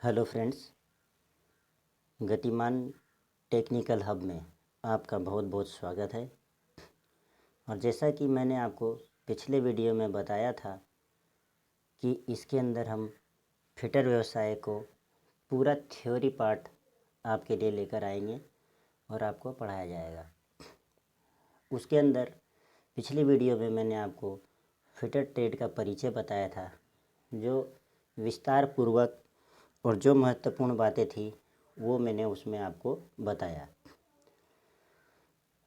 Hello friends, गतिमान technical hub में आपका बहुत बहुत स्वागत है। और जैसा कि मैंने आपको पिछले वीडियो में बताया था कि इसके अंदर हम फिटर व्यवसाय को पूरा थ्योरी पार्ट आपके लिए लेकर आएंगे और आपको पढ़ाया जाएगा। उसके अंदर पिछली वीडियो में मैंने आपको फिटर ट्रेड का परिचय बताया था, जो विस्तार पूर्वक और जो महत्वपूर्ण बातें थी वो मैंने उसमें आपको बताया।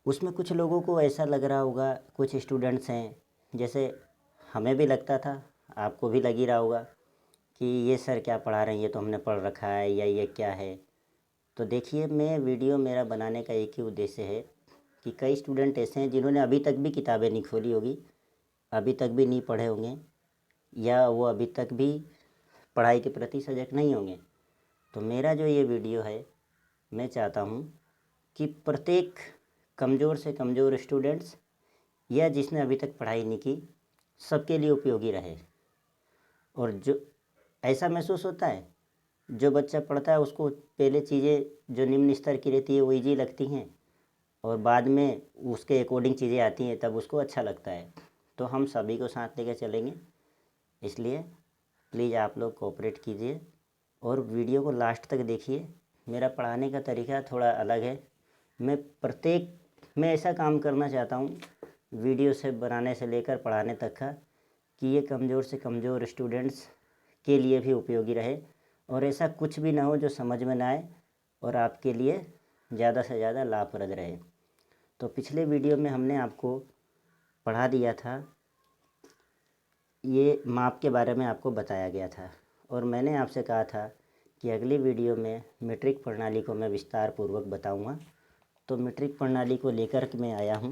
उसमें कुछ लोगों को ऐसा लग रहा होगा, कुछ स्टूडेंट्स हैं, जैसे हमें भी लगता था, आपको भी लग ही रहा होगा कि ये सर क्या पढ़ा रहे हैं, ये तो हमने पढ़ रखा है या ये क्या है। तो देखिए, वीडियो मेरा बनाने का एक ही उद्देश्य है कि कई स्टूडेंट ऐसे हैं जिन्होंने अभी तक भी किताबें नहीं खोली होगी, अभी तक भी नहीं पढ़े होंगे, या वो अभी तक भी पढ़ाई के प्रति सजग नहीं होंगे। तो मेरा जो ये वीडियो है, मैं चाहता हूँ कि प्रत्येक कमज़ोर से कमज़ोर स्टूडेंट्स या जिसने अभी तक पढ़ाई नहीं की, सबके लिए उपयोगी रहे। और जो ऐसा महसूस होता है, जो बच्चा पढ़ता है उसको पहले चीज़ें जो निम्न स्तर की रहती है वो ईजी लगती हैं, और बाद में उसके अकॉर्डिंग चीज़ें आती हैं तब उसको अच्छा लगता है। तो हम सभी को साथ लेकर चलेंगे, इसलिए प्लीज़ आप लोग कोऑपरेट कीजिए और वीडियो को लास्ट तक देखिए। मेरा पढ़ाने का तरीका थोड़ा अलग है। मैं ऐसा काम करना चाहता हूँ, वीडियो से बनाने से लेकर पढ़ाने तक का, कि ये कमज़ोर से कमज़ोर स्टूडेंट्स के लिए भी उपयोगी रहे, और ऐसा कुछ भी ना हो जो समझ में ना आए और आपके लिए ज़्यादा से ज़्यादा लाभप्रद रहे। तो पिछले वीडियो में हमने आपको पढ़ा दिया था, ये माप के बारे में आपको बताया गया था, और मैंने आपसे कहा था कि अगली वीडियो में मीट्रिक प्रणाली को मैं विस्तार पूर्वक बताऊंगा। तो मीट्रिक प्रणाली को लेकर के मैं आया हूं,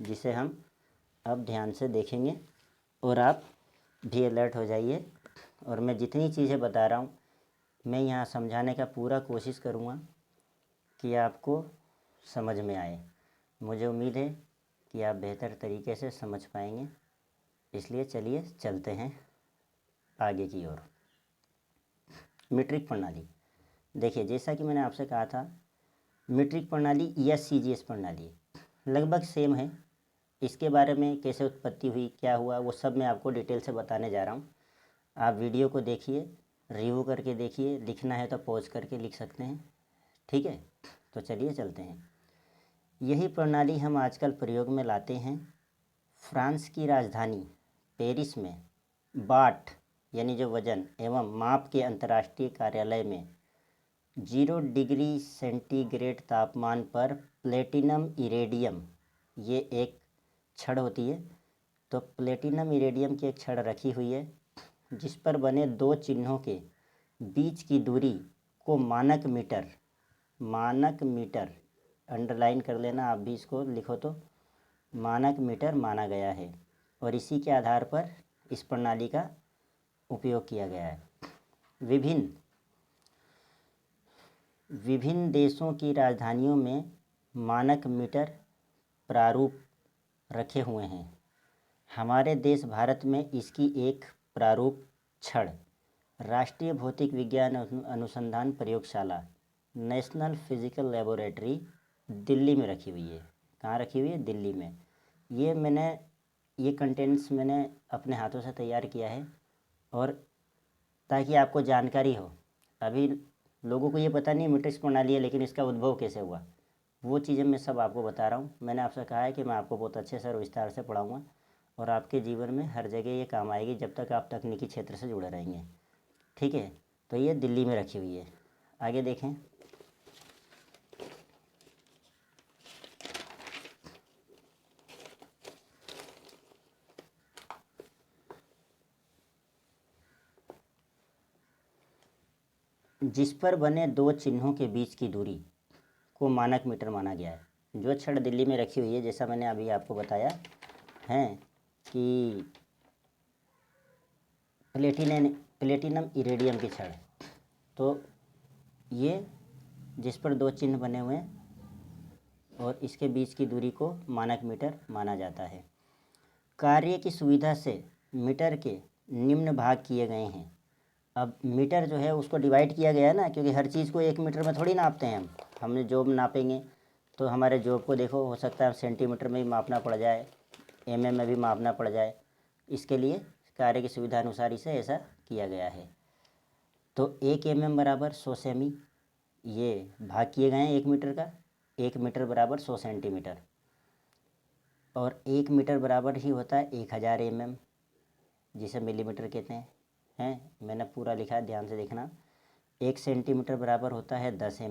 जिसे हम अब ध्यान से देखेंगे, और आप भी अलर्ट हो जाइए। और मैं जितनी चीज़ें बता रहा हूं, मैं यहाँ समझाने का पूरा कोशिश करूँगा कि आपको समझ में आए। मुझे उम्मीद है कि आप बेहतर तरीके से समझ पाएंगे, इसलिए चलिए चलते हैं आगे की ओर। मीट्रिक प्रणाली, देखिए, जैसा कि मैंने आपसे कहा था, मीट्रिक प्रणाली या सीजीएस प्रणाली लगभग सेम है। इसके बारे में कैसे उत्पत्ति हुई, क्या हुआ, वो सब मैं आपको डिटेल से बताने जा रहा हूँ। आप वीडियो को देखिए, रिव्यू करके देखिए, लिखना है तो पॉज करके लिख सकते हैं, ठीक है। तो चलिए चलते हैं। यही प्रणाली हम आजकल प्रयोग में लाते हैं। फ्रांस की राजधानी पेरिस में बाट यानी जो वजन एवं माप के अंतर्राष्ट्रीय कार्यालय में 0 डिग्री सेंटीग्रेड तापमान पर प्लेटिनम इरेडियम, ये एक छड़ होती है, तो प्लेटिनम इरेडियम की एक छड़ रखी हुई है, जिस पर बने दो चिन्हों के बीच की दूरी को मानक मीटर अंडरलाइन कर लेना, आप भी इसको लिखो तो मानक मीटर माना गया है, और इसी के आधार पर इस प्रणाली का उपयोग किया गया है। विभिन्न देशों की राजधानियों में मानक मीटर प्रारूप रखे हुए हैं। हमारे देश भारत में इसकी एक प्रारूप छड़ राष्ट्रीय भौतिक विज्ञान अनुसंधान प्रयोगशाला नेशनल फिजिकल लेबोरेटरी दिल्ली में रखी हुई है। कहाँ रखी हुई है? दिल्ली में। ये कंटेंट्स मैंने अपने हाथों से तैयार किया है, और ताकि आपको जानकारी हो। अभी लोगों को ये पता नहीं मीट्रिक प्रणाली है, लेकिन इसका उद्भव कैसे हुआ, वो चीज़ें मैं सब आपको बता रहा हूँ। मैंने आपसे कहा है कि मैं आपको बहुत अच्छे से और विस्तार से पढ़ाऊँगा, और आपके जीवन में हर जगह ये काम आएगी जब तक आप तकनीकी क्षेत्र से जुड़े रहेंगे, ठीक है। तो ये दिल्ली में रखी हुई है। आगे देखें। जिस पर बने दो चिन्हों के बीच की दूरी को मानक मीटर माना गया है। जो छड़ दिल्ली में रखी हुई है, जैसा मैंने अभी आपको बताया है कि प्लेटिनम इरेडियम की छड़, तो ये जिस पर दो चिन्ह बने हुए हैं और इसके बीच की दूरी को मानक मीटर माना जाता है। कार्य की सुविधा से मीटर के निम्न भाग किए गए हैं। अब मीटर जो है उसको डिवाइड किया गया है ना, क्योंकि हर चीज़ को 1 मीटर में थोड़ी नापते हैं हमने जॉब नापेंगे तो हमारे जॉब को देखो हो सकता है सेंटीमीटर में भी मापना पड़ जाए, में भी मापना पड़ जाए। इसके लिए कार्य की सुविधा अनुसार इसे ऐसा किया गया है। तो 1 बराबर 100 सेमी, ये भाग किए गए हैं 1 मीटर का। 1 मीटर बराबर 100 सेंटीमीटर, और 1 मीटर बराबर ही होता है 1000 जिसे मिलीमीटर कहते हैं। मैंने पूरा लिखा है, ध्यान से देखना। 1 सेंटीमीटर बराबर होता है 10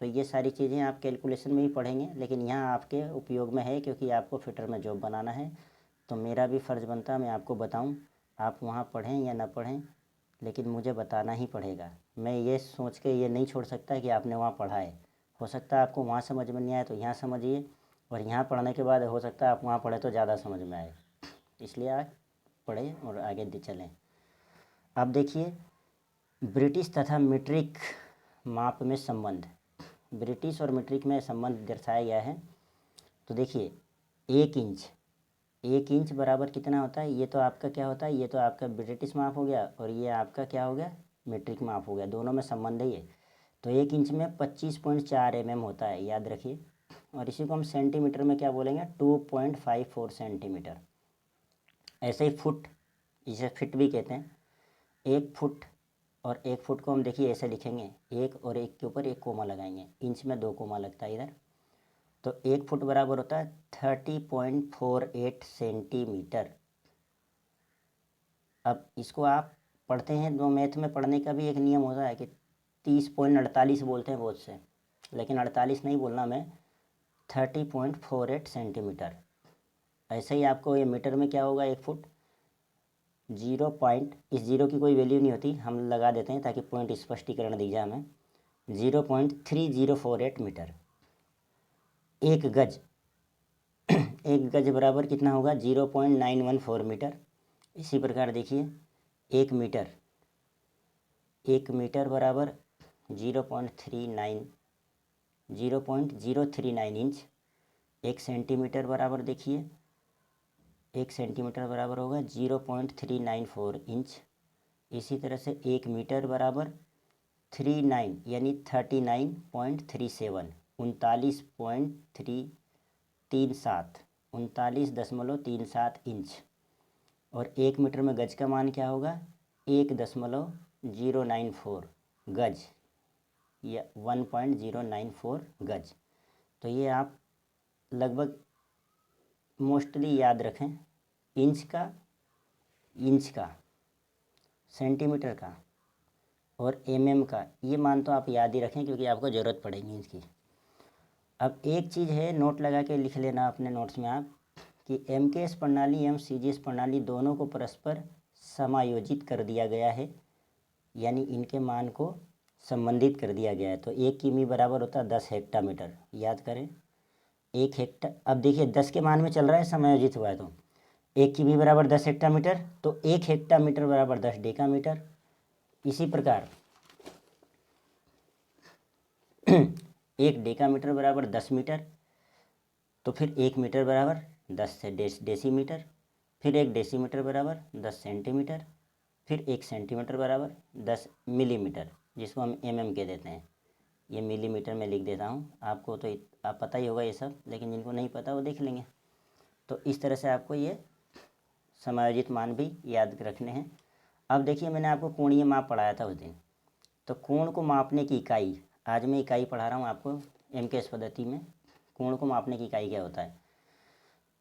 तो ये सारी चीज़ें आप कैलकुलेशन में ही पढ़ेंगे, लेकिन यहाँ आपके उपयोग में है क्योंकि आपको फिटर में जॉब बनाना है। तो मेरा भी फ़र्ज़ बनता है मैं आपको बताऊँ, आप वहाँ पढ़ें या ना पढ़ें, लेकिन मुझे बताना ही पड़ेगा। मैं ये सोच के ये नहीं छोड़ सकता कि आपने वहाँ पढ़ा है। हो सकता है आपको वहाँ समझ में नहीं आए तो यहाँ समझिए, और यहाँ पढ़ने के बाद हो सकता है आप वहाँ पढ़े तो ज़्यादा समझ में आए। इसलिए आज पढ़ें और आगे चलें। अब देखिए, ब्रिटिश तथा मीट्रिक माप में संबंध। ब्रिटिश और मीट्रिक में संबंध दर्शाया गया है। तो देखिए, 1 इंच बराबर कितना होता है? ये तो आपका क्या होता है, ये तो आपका ब्रिटिश माप हो गया और ये आपका क्या हो गया, मीट्रिक माप हो गया। दोनों में संबंध है ये। तो 1 इंच में 25.4 होता है, याद रखिए। और इसी को हम सेंटीमीटर में क्या बोलेंगे, 2.54 सेंटीमीटर। ऐसे ही फुट, इसे फिट भी कहते हैं। 1 फुट, और 1 फुट को हम देखिए ऐसे लिखेंगे, 1 और 1 के ऊपर 1 कोमा लगाएंगे। इंच में 2 कोमा लगता है इधर। तो 1 फुट बराबर होता है 30.48 सेंटीमीटर। अब इसको आप पढ़ते हैं, दो मैथ में पढ़ने का भी एक नियम होता है कि 30.48 बोलते हैं बहुत से, लेकिन 48 नहीं बोलना मैं, 30.48 सेंटीमीटर। ऐसे ही आपको ये मीटर में क्या होगा, 1 फुट 0 पॉइंट, इस जीरो की कोई वैल्यू नहीं होती, हम लगा देते हैं ताकि पॉइंट स्पष्टीकरण दी जाए हमें। 0.3048 मीटर। 1 गज 1 गज बराबर कितना होगा, 0.914 मीटर। इसी प्रकार देखिए, 1 मीटर, 1 मीटर बराबर 0.039 इंच। 1 सेंटीमीटर बराबर देखिए, 1 सेंटीमीटर बराबर होगा 0.394 इंच। इसी तरह से 1 मीटर बराबर 39 यानी 39.37, 39.337 इंच। और 1 मीटर में गज का मान क्या होगा, 1.094 गज या 1.094 गज। तो ये आप लगभग मोस्टली याद रखें। इंच का, सेंटीमीटर का और का, ये मान तो आप याद ही रखें क्योंकि आपको ज़रूरत पड़ेगी इसकी। अब एक चीज़ है, नोट लगा के लिख लेना अपने नोट्स में आप, कि MKS प्रणाली एवं CGS प्रणाली दोनों को परस्पर समायोजित कर दिया गया है, यानी इनके मान को संबंधित कर दिया गया है। तो 1 किमी बराबर होता है 10 हेक्टामीटर, याद करें। 1 हेक्टा, अब देखिए 10 के मान में चल रहा है, समायोजित हुआ है तो 1 किमी बराबर 10 हेक्टामीटर, तो 1 हेक्टामीटर बराबर 10 डेकामीटर। इसी प्रकार 1 डेकामीटर बराबर 10 मीटर, तो फिर 1 मीटर बराबर 10 डेसीमीटर, फिर 1 डेसीमीटर बराबर 10 सेंटीमीटर, फिर 1 सेंटीमीटर बराबर 10 मिलीमीटर, जिसको हम कह देते हैं। ये मिलीमीटर में लिख देता हूँ, आपको तो आप पता ही होगा ये सब, लेकिन जिनको नहीं पता वो देख लेंगे। तो इस तरह से आपको ये समायोजित मान भी याद रखने हैं। अब देखिए, मैंने आपको कोणीय माप पढ़ाया था उस दिन। तो कोण को मापने की इकाई, आज मैं इकाई पढ़ा रहा हूँ आपको MKS पद्धति में। कोण को मापने की इकाई क्या होता है,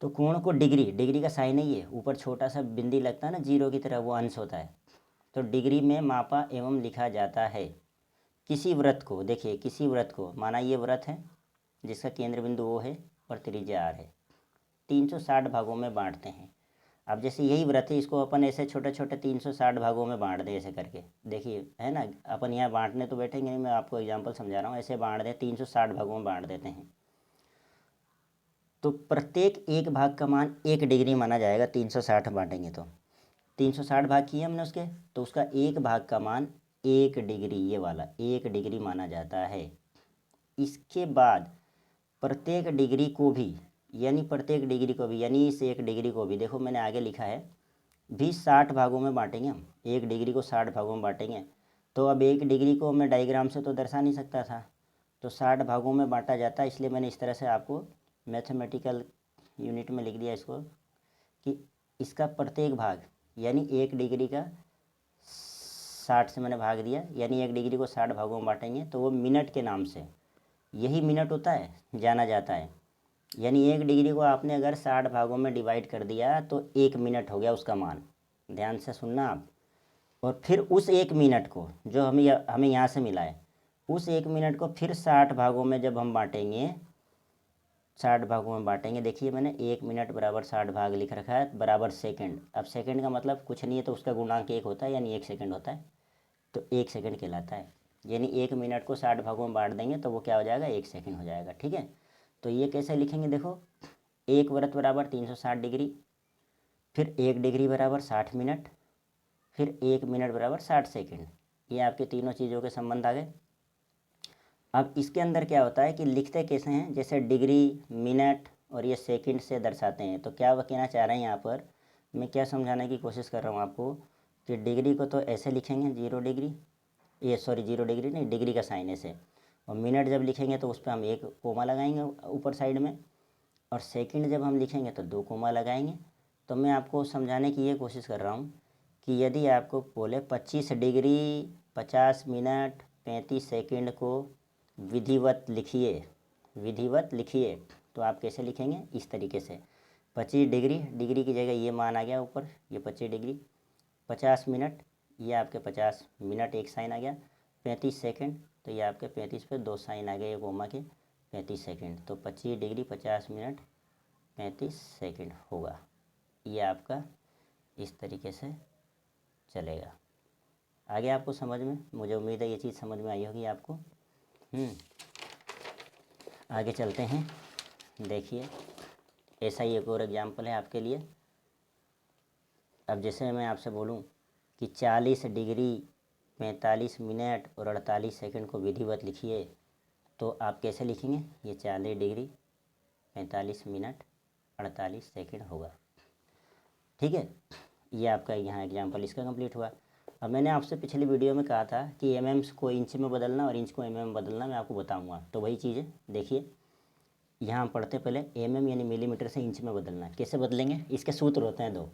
तो कोण को डिग्री का साइन है ये, ऊपर छोटा सा बिंदी लगता है ना जीरो की तरह, वो अंश होता है। तो डिग्री में मापा एवं लिखा जाता है। किसी वृत्त को, देखिए किसी वृत्त को, माना ये वृत्त है जिसका केंद्र बिंदु O है और त्रिज्या R है, 360 भागों में बांटते हैं। अब जैसे यही वृत्त है, इसको अपन ऐसे छोटे छोटे 360 भागों में बांट दें, ऐसे करके देखिए, है ना। अपन यहाँ बांटने तो बैठेंगे नहीं, मैं आपको एग्जांपल समझा रहा हूँ। ऐसे बांट दें, 360 भागों में बांट देते हैं, तो प्रत्येक एक भाग का मान 1 डिग्री माना जाएगा। 360 बांटेंगे तो 360 भाग किए हमने उसके, तो उसका एक भाग का मान 1 डिग्री, ये वाला 1 डिग्री माना जाता है। इसके बाद प्रत्येक डिग्री को भी, यानी इस 1 डिग्री को भी, देखो मैंने आगे लिखा है भी 60 भागों में बांटेंगे हम, 1 डिग्री को 60 भागों में बांटेंगे। तो अब 1 डिग्री को मैं डायग्राम से तो दर्शा नहीं सकता था, तो 60 भागों में बांटा जाता है, इसलिए मैंने इस तरह से आपको मैथमेटिकल यूनिट में लिख दिया इसको कि इसका प्रत्येक भाग यानी 1 डिग्री का 60 से मैंने भाग दिया, यानी 1 डिग्री को 60 भागों में बांटेंगे तो वो मिनट के नाम से, यही मिनट होता है, जाना जाता है। यानी 1 डिग्री को आपने अगर 60 भागों में डिवाइड कर दिया तो 1 मिनट हो गया उसका मान। ध्यान से सुनना आप। और फिर उस 1 मिनट को जो हमें यहाँ से मिला है, उस 1 मिनट को फिर 60 भागों में जब हम बांटेंगे, 60 भागों में बांटेंगे, देखिए मैंने 1 मिनट बराबर 60 भाग लिख रखा है बराबर सेकंड। अब सेकंड का मतलब कुछ नहीं है, तो उसका गुणांक 1 होता है, यानी 1 सेकंड होता है, तो 1 सेकंड कहलाता है। यानी 1 मिनट को 60 भागों में बांट देंगे तो वो क्या हो जाएगा, 1 सेकंड हो जाएगा। ठीक है, तो ये कैसे लिखेंगे, देखो 1 वृत्त बराबर 360 डिग्री, फिर 1 डिग्री बराबर 60 मिनट, फिर 1 मिनट बराबर 60 सेकंड। ये आपके तीनों चीज़ों के संबंध आ गए। अब इसके अंदर क्या होता है कि लिखते कैसे हैं, जैसे डिग्री, मिनट और ये सेकंड से दर्शाते हैं। तो क्या वह कहना चाह रहे हैं यहाँ पर, मैं क्या समझाने की कोशिश कर रहा हूँ आपको कि डिग्री को तो ऐसे लिखेंगे 0 डिग्री, ये सॉरी 0 डिग्री नहीं, डिग्री का साइन ऐसे, और मिनट जब लिखेंगे तो उस पर हम 1 कोमा लगाएंगे ऊपर साइड में, और सेकंड जब हम लिखेंगे तो 2 कोमा लगाएंगे। तो मैं आपको समझाने की ये कोशिश कर रहा हूँ कि यदि आपको बोले 25 डिग्री 50 मिनट 35 सेकंड को विधिवत लिखिए, विधिवत लिखिए, तो आप कैसे लिखेंगे, इस तरीके से 25 डिग्री, डिग्री की जगह ये मान आ गया ऊपर, ये 25 डिग्री, 50 मिनट, ये आपके 50 मिनट एक साइन आ गया, 35 सेकंड, तो ये आपके 35 पे 2 साइन आ गए ये कोमा के, 35 सेकंड, तो 25 डिग्री 50 मिनट 35 सेकंड होगा। ये आपका इस तरीके से चलेगा। आगे आपको समझ में, मुझे उम्मीद है ये चीज़ समझ में आई होगी आपको। आगे चलते हैं, देखिए ऐसा ही एक और एग्जाम्पल है आपके लिए। अब जैसे मैं आपसे बोलूं कि 40 डिग्री 45 मिनट और 48 सेकंड को विधिवत लिखिए, तो आप कैसे लिखेंगे, ये 40 डिग्री 45 मिनट 48 सेकंड होगा। ठीक है, ये आपका यहाँ एग्जाम्पल इसका कंप्लीट हुआ। अब मैंने आपसे पिछली वीडियो में कहा था कि एमएम्स को इंच में बदलना और इंच को एमएम में बदलना मैं आपको बताऊँगा, तो वही चीज़ है। देखिए यहाँ हम पढ़ते पहले एमएम यानी मिलीमीटर से इंच में बदलना, कैसे बदलेंगे, इसके सूत्र होते हैं 2,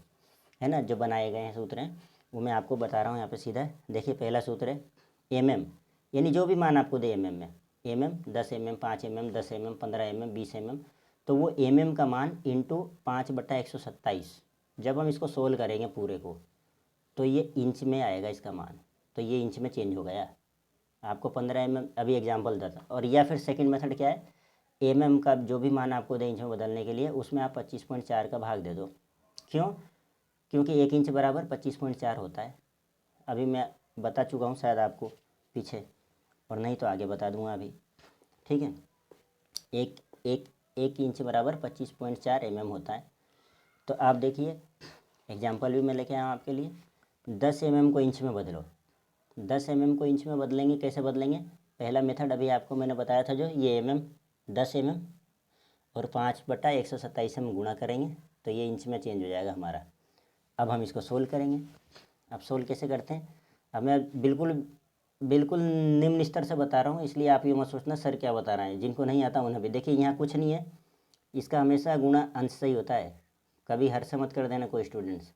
है ना, जो बनाए गए हैं सूत्र हैं, वो मैं आपको बता रहा हूँ यहाँ पे सीधा। देखिए पहला सूत्र है एमएम, यानी जो भी मान आपको दे एमएम में, MM 10 MM 5 MM 10 MM 15 MM 20 MM, तो वो एमएम का मान इंटू 5/127, जब हम इसको सोल्व करेंगे पूरे को तो ये इंच में आएगा इसका मान, तो ये इंच में चेंज हो गया। आपको 15 एमएम अभी एग्जाम्पल देता, और या फिर सेकेंड मेथड क्या है, एमएम का जो भी मान आपको दे इंच में बदलने के लिए उसमें आप 25.4 का भाग दे दो। क्यों, क्योंकि 1 इंच बराबर 25.4 होता है। अभी मैं बता चुका हूँ शायद आपको पीछे, और नहीं तो आगे बता दूँगा अभी। ठीक है, एक एक एक इंच बराबर 25.4 एमएम होता है। तो आप देखिए एग्जाम्पल भी मैं लेके आया हूँ आपके लिए। 10 एमएम को इंच में बदलो, 10 एमएम को इंच में बदलेंगे, कैसे बदलेंगे, पहला मेथड अभी आपको मैंने बताया था, जो ये एमएम 10 एमएम और 5/127 से हम गुणा करेंगे तो ये इंच में चेंज हो जाएगा हमारा। अब हम इसको सोल्व करेंगे। अब सोल्व कैसे करते हैं, अब मैं बिल्कुल बिल्कुल निम्न स्तर से बता रहा हूँ, इसलिए आप ये मत सोचना सर क्या बता रहे हैं, जिनको नहीं आता उन्हें भी। देखिए यहाँ कुछ नहीं है, इसका हमेशा गुणा अंश से ही होता है, कभी हर से मत कर देना कोई स्टूडेंट्स।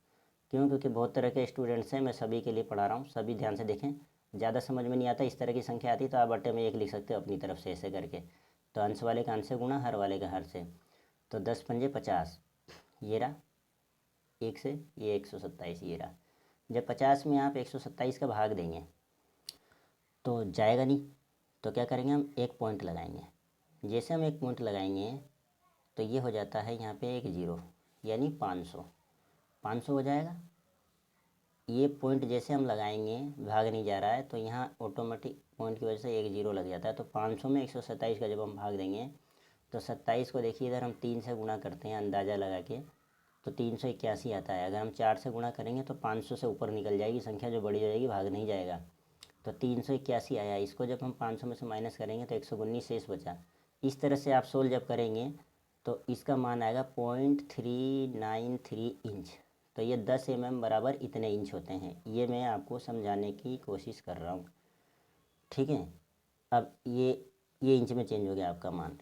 क्यों, क्योंकि बहुत तरह के स्टूडेंट्स हैं, मैं सभी के लिए पढ़ा रहा हूँ, सभी ध्यान से देखें। ज़्यादा समझ में नहीं आता, इस तरह की संख्या आती तो आप बट्टे में 1 लिख सकते हो अपनी तरफ से ऐसे करके। तो अंश वाले का अंश से गुणा, हर वाले का हर से, तो 10 पंजे 50, ये रहा 1 से, ये 127 ये रहा। जब 50 में आप 127 का भाग देंगे तो जाएगा नहीं, तो क्या करेंगे, हम एक पॉइंट लगाएंगे। जैसे हम एक पॉइंट लगाएंगे तो ये हो जाता है यहाँ पे एक जीरो, यानी 500 हो जाएगा। ये पॉइंट जैसे हम लगाएंगे भाग नहीं जा रहा है, तो यहाँ ऑटोमेटिक पॉइंट की वजह से एक जीरो लग जाता है। तो 500 में 127 का जब हम भाग देंगे तो 27 को देखिए इधर हम 3 से गुणा करते हैं अंदाज़ा लगा के, तो 381 आता है। अगर हम 4 से गुणा करेंगे तो 500 से ऊपर निकल जाएगी संख्या, जो बड़ी हो जाएगी भाग नहीं जाएगा। तो 381 आया, इसको जब हम 500 में से माइनस करेंगे तो 119 शेष बचा। इस तरह से आप सोल्व जब करेंगे तो इसका मान आएगा 0.393 इंच। तो ये 10 mm बराबर इतने इंच होते हैं। ये मैं आपको समझाने की कोशिश कर रहा हूँ, ठीक है। अब ये इंच में चेंज हो गया आपका मान।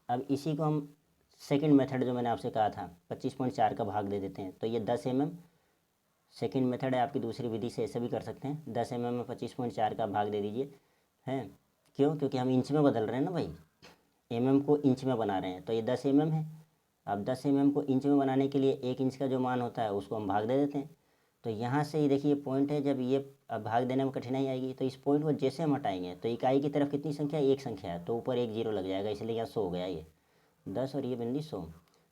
अब इसी को हम सेकंड मेथड जो मैंने आपसे कहा था 25.4 का भाग दे देते हैं, तो ये 10 mm सेकंड मेथड है आपकी, दूसरी विधि से ऐसे भी कर सकते हैं। 10 mm में 25.4 का भाग दे दीजिए, हैं। क्यों? क्योंकि हम इंच में बदल रहे हैं ना भाई, mm को इंच में बना रहे हैं, तो ये 10 mm है। अब 10 mm को इंच में बनाने के लिए 1 इंच का जो मान होता है उसको हम भाग दे देते हैं। तो यहाँ से ये देखिए पॉइंट है, जब ये अब भाग देने में कठिनाई आएगी तो इस पॉइंट को जैसे हम हटाएंगे तो इकाई की तरफ कितनी संख्या है? 1 संख्या है, तो ऊपर 1 जीरो लग जाएगा, इसलिए यहाँ 100 हो गया ये 10 और ये बिंदी 100।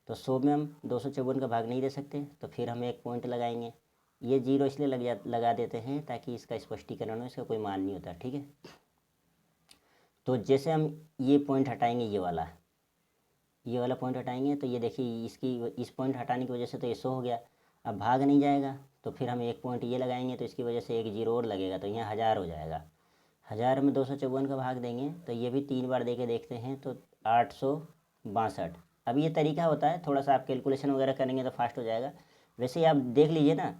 तो 100 में हम 254 का भाग नहीं दे सकते, तो फिर हम एक पॉइंट लगाएंगे। ये जीरो इसलिए लगा देते हैं ताकि इसका स्पष्टीकरण हो, इसका कोई मान नहीं होता, ठीक है। तो जैसे हम ये पॉइंट हटाएंगे, ये वाला पॉइंट हटाएंगे, तो ये देखिए इस पॉइंट हटाने की वजह से तो ये 100 हो गया। अब भाग नहीं जाएगा, तो फिर हम एक पॉइंट ये लगाएंगे, तो इसकी वजह से एक जीरो और लगेगा, तो यहाँ 1000 हो जाएगा। 1000 में 254 का भाग देंगे तो ये भी 3 बार दे के देखते हैं, तो 862। अब ये तरीका होता है, थोड़ा सा आप कैलकुलेशन वगैरह करेंगे तो फास्ट हो जाएगा। वैसे ही आप देख लीजिए ना,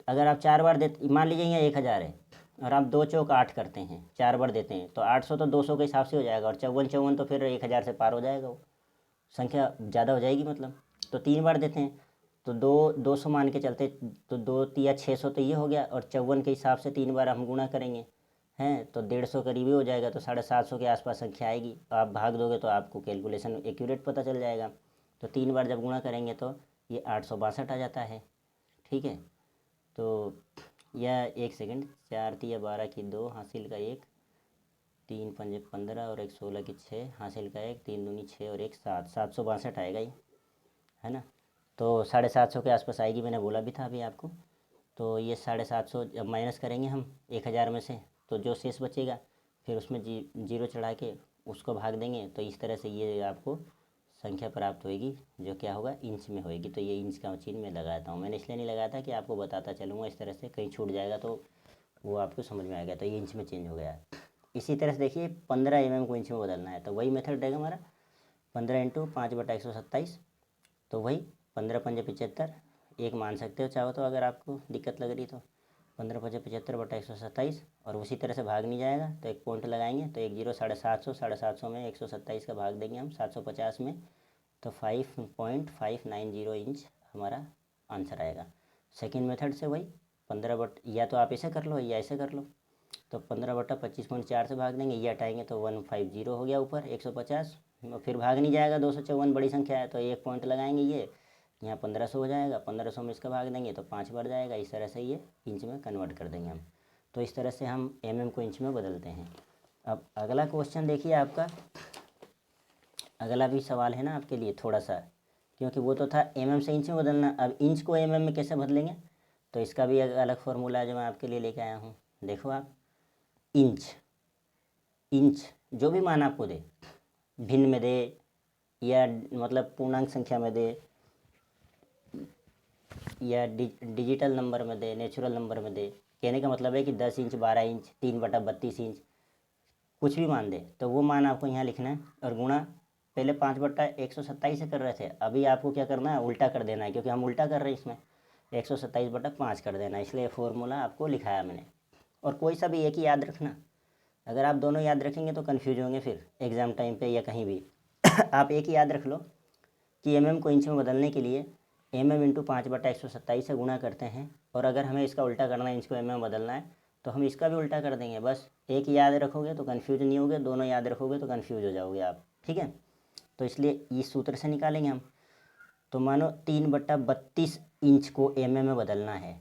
अगर आप 4 बार देते, मान लीजिए यहाँ 1000 है और आप 2 चौक 8 करते हैं, 4 बार देते हैं, तो 800 तो 200 के हिसाब से हो जाएगा, और 54 तो फिर 1000 से पार हो जाएगा, वो संख्या ज़्यादा हो जाएगी मतलब। तो 3 बार देते हैं तो 200 मान के चलते, तो 2 तिया 600 तो ये हो गया, और 54 के हिसाब से 3 बार हम गुणा करेंगे, हैं, तो 150 करीबी हो जाएगा, तो 750 के आसपास संख्या आएगी। आप भाग दोगे तो आपको कैलकुलेशन एक्यूरेट पता चल जाएगा। तो 3 बार जब गुणा करेंगे तो ये 862 आ जाता है, ठीक है। तो यह 1 सेकंड, 4 तिया 12 की 2 हासिल का 1, 3 पंजे 15 और 1 16 की 6 हासिल का 1, 3 दूनी 6 और 1 7, 762 आएगा ये, है ना। तो 750 के आसपास आएगी, मैंने बोला भी था अभी आपको। तो ये 750 जब माइनस करेंगे हम 1000 में से, तो जो शेष बचेगा फिर उसमें जीरो चढ़ा के उसको भाग देंगे, तो इस तरह से ये आपको संख्या प्राप्त होएगी, जो क्या होगा, इंच में होएगी। तो ये इंच का चिन्ह मैं लगाता हूँ, मैंने इसलिए नहीं लगाया था कि आपको बताता चलूँगा, इस तरह से कहीं छूट जाएगा तो वो आपको समझ में आएगा। तो ये इंच में चेंज हो गया। इसी तरह से देखिए 15 mm को इंच में बदलना है, तो वही मेथड रहेगा हमारा, 15 इंटू 5/127, तो वही 15 पंजे 75, एक मान सकते हो चाहो तो, अगर आपको दिक्कत लग रही तो 15 पंजे 75/127, और उसी तरह से भाग नहीं जाएगा तो एक पॉइंट लगाएंगे, तो 1 जीरो 750 में 127 का भाग देंगे हम 750 में, तो 5.590 इंच हमारा आंसर आएगा। सेकेंड मेथड से वही 15 या तो आप ऐसे कर लो या ऐसे कर लो, तो 15/25.4 से भाग देंगे, ये हटाएंगे तो 150 हो गया ऊपर 150, फिर भाग नहीं जाएगा, 254 बड़ी संख्या है, तो एक पॉइंट लगाएंगे, ये यहाँ 1500 हो जाएगा, 1500 में इसका भाग देंगे तो 5 बढ़ जाएगा। इस तरह से ये इंच में कन्वर्ट कर देंगे हम। तो इस तरह से हम mm को इंच में बदलते हैं। अब अगला क्वेश्चन देखिए आपका, अगला भी सवाल है ना आपके लिए थोड़ा सा, क्योंकि वो तो था mm से इंच में बदलना, अब इंच को mm में कैसे बदलेंगे, तो इसका भी एक अलग फार्मूला है जो मैं आपके लिए लेके आया हूँ। देखो आप, इंच जो भी मान आपको दे, भिन्न में दे या मतलब पूर्णांक संख्या में दे या डिजिटल नंबर में दे, नेचुरल नंबर में दे, कहने का मतलब है कि 10 इंच, 12 इंच, 3/32 इंच, कुछ भी मान दे, तो वो मान आपको यहाँ लिखना है, और गुणा पहले 5/127 से कर रहे थे, अभी आपको क्या करना है, उल्टा कर देना है, क्योंकि हम उल्टा कर रहे हैं इसमें, 127/5 कर देना है, इसलिए फॉर्मूला आपको लिखाया मैंने। और कोई सा भी एक ही याद रखना, अगर आप दोनों याद रखेंगे तो कन्फ्यूज होंगे फिर एग्ज़ाम टाइम पे या कहीं भी। आप एक ही याद रख लो कि को इंच में बदलने के लिए इंटू 5/127 से गुणा करते हैं, और अगर हमें इसका उल्टा करना है, इंच को में बदलना है, तो हम इसका भी उल्टा कर देंगे। बस एक ही याद रखोगे तो कन्फ्यूज नहीं होगे, दोनों याद रखोगे तो कन्फ्यूज हो जाओगे आप, ठीक है। तो इसलिए इस सूत्र से निकालेंगे हम। तो मानो 3/32 इंच को में बदलना है,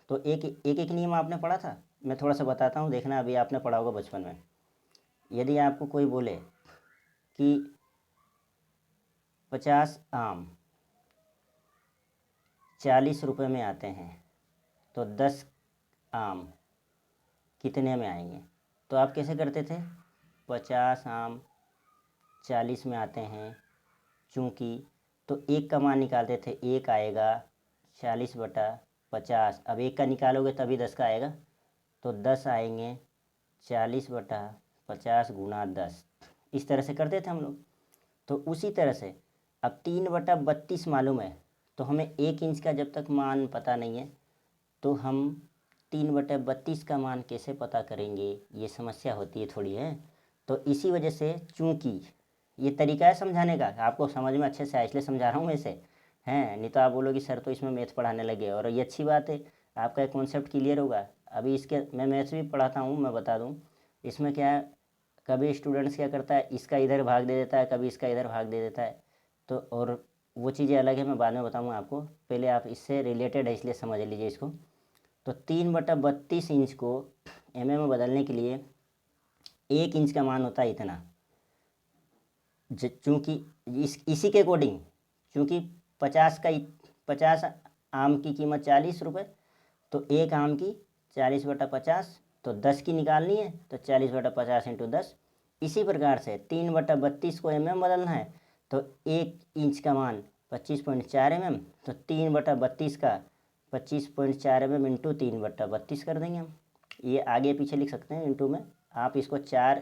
तो एक नियम आपने पढ़ा था, मैं थोड़ा सा बताता हूँ, देखना अभी आपने पढ़ा होगा बचपन में। यदि आपको कोई बोले कि 50 आम 40 रुपये में आते हैं, तो 10 आम कितने में आएंगे, तो आप कैसे करते थे, 50 आम 40 में आते हैं, चूँकि तो एक का मान निकालते थे, एक आएगा 40/50, अब एक का निकालोगे तभी 10 का आएगा, तो 10 आएंगे 40/50 गुणा 10, इस तरह से करते थे हम लोग। तो उसी तरह से अब 3/32 मालूम है, तो हमें 1 इंच का जब तक मान पता नहीं है तो हम 3/32 का मान कैसे पता करेंगे, ये समस्या होती है थोड़ी है। तो इसी वजह से चूँकि ये तरीका है समझाने का, आपको समझ में अच्छे से आए इसलिए समझा रहा हूँ वैसे हैं, नहीं तो आप बोलोगे सर तो इसमें मैथ पढ़ाने लगे, और ये अच्छी बात है, आपका एक कॉन्सेप्ट क्लियर होगा। अभी इसके मैं मैथ्स भी पढ़ाता हूँ, मैं बता दूँ इसमें क्या है, कभी स्टूडेंट्स क्या करता है, इसका इधर भाग दे देता है, कभी इसका इधर भाग दे देता है, तो और वो चीज़ें अलग है, मैं बाद में बताऊँगा आपको, पहले आप इससे रिलेटेड है इसलिए समझ लीजिए इसको। तो 3/32 इंच को में बदलने के लिए 1 इंच का मान होता है इतना, चूँकि इसी के अकॉर्डिंग, चूँकि 50 आम की कीमत 40 रुपये, तो 1 आम की 40/50, तो 10 की निकालनी है तो 40/50 × 10। इसी प्रकार से 3/32 को में बदलना है तो 1 इंच का मान 25.4 तो 3/32 का 25.4 × 3/32 कर देंगे हम। ये आगे पीछे लिख सकते हैं इंटू में, आप इसको 4,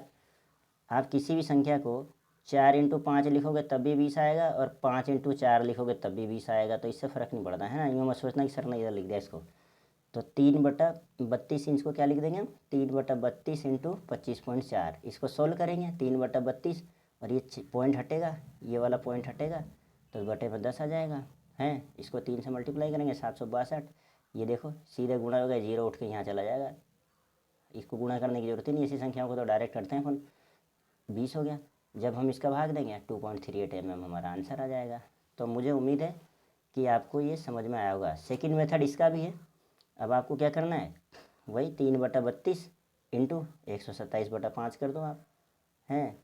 आप किसी भी संख्या को 4 × 5 लिखोगे तब भी 20 आएगा, और 5 × 4 लिखोगे तब भी 20 आएगा, तो इससे फ़र्क नहीं पड़ता है ना। यूँ मत सोचना कि सर ने इधर लिख दिया इसको। तो 3/32 इंच को क्या लिख देंगे हम, 3/32 × 25.4, इसको सोल्व करेंगे 3/32, और ये पॉइंट हटेगा, ये वाला पॉइंट हटेगा तो बटे में 10 आ जाएगा हैं। इसको 3 से मल्टीप्लाई करेंगे 762, ये देखो सीधे गुणा हो गया, 0 उठ के यहाँ चला जाएगा, इसको गुणा करने की जरूरत ही नहीं, ऐसी संख्याओं को तो डायरेक्ट करते हैं अपन। 20 हो गया, जब हम इसका भाग देंगे 2.38 हमारा आंसर आ जाएगा। तो मुझे उम्मीद है कि आपको ये समझ में आया होगा। सेकंड मेथड इसका भी है। अब आपको क्या करना है, वही 3/32 इंटू 127/5 कर दो आप हैं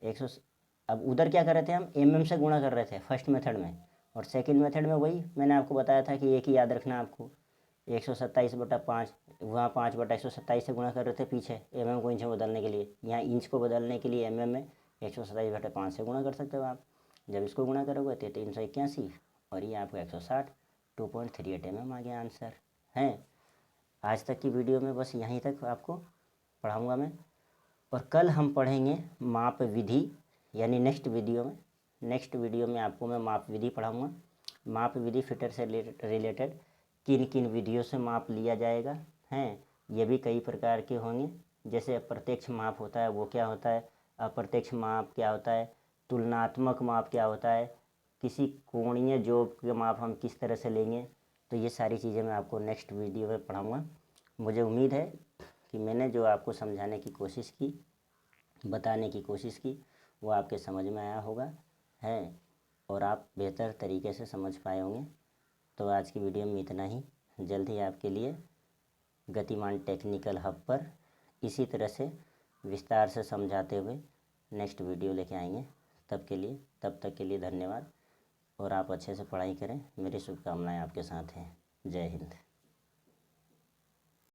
100। अब उधर क्या कर रहे थे हम से गुणा कर रहे थे फर्स्ट मेथड में, और सेकंड मेथड में वही मैंने आपको बताया था कि एक ही याद रखना आपको, 127/5, वहाँ 5/127 से गुणा कर रहे थे पीछे को इंच में बदलने के लिए, यहाँ इंच को बदलने के लिए में 127/5 से गुणा कर सकते हो आप। जब इसको गुणा करोगे तो 381, और ये आपको 160, 2.38 आ गया आंसर हैं। आज तक की वीडियो में बस यहीं तक आपको पढ़ाऊँगा मैं, और कल हम पढ़ेंगे माप विधि, यानी नेक्स्ट वीडियो में आपको मैं माप विधि पढ़ाऊँगा। माप विधि फिटर से रिलेटेड किन किन विधियों से माप लिया जाएगा हैं, ये भी कई प्रकार के होंगे। जैसे प्रत्यक्ष माप होता है वो क्या होता है, अप्रत्यक्ष माप क्या होता है, तुलनात्मक माप क्या होता है, किसी कोणीय जोड़ के माप हम किस तरह से लेंगे, तो ये सारी चीज़ें मैं आपको नेक्स्ट वीडियो में पढ़ाऊँगा। मुझे उम्मीद है कि मैंने जो आपको समझाने की कोशिश की, बताने की कोशिश की, वो आपके समझ में आया होगा है, और आप बेहतर तरीके से समझ पाए होंगे। तो आज की वीडियो में इतना ही। जल्द ही आपके लिए गतिमान टेक्निकल हब पर इसी तरह से विस्तार से समझाते हुए नेक्स्ट वीडियो लेके आएंगे। तब तक के लिए धन्यवाद, और आप अच्छे से पढ़ाई करें, मेरी शुभकामनाएं आपके साथ हैं। जय हिंद।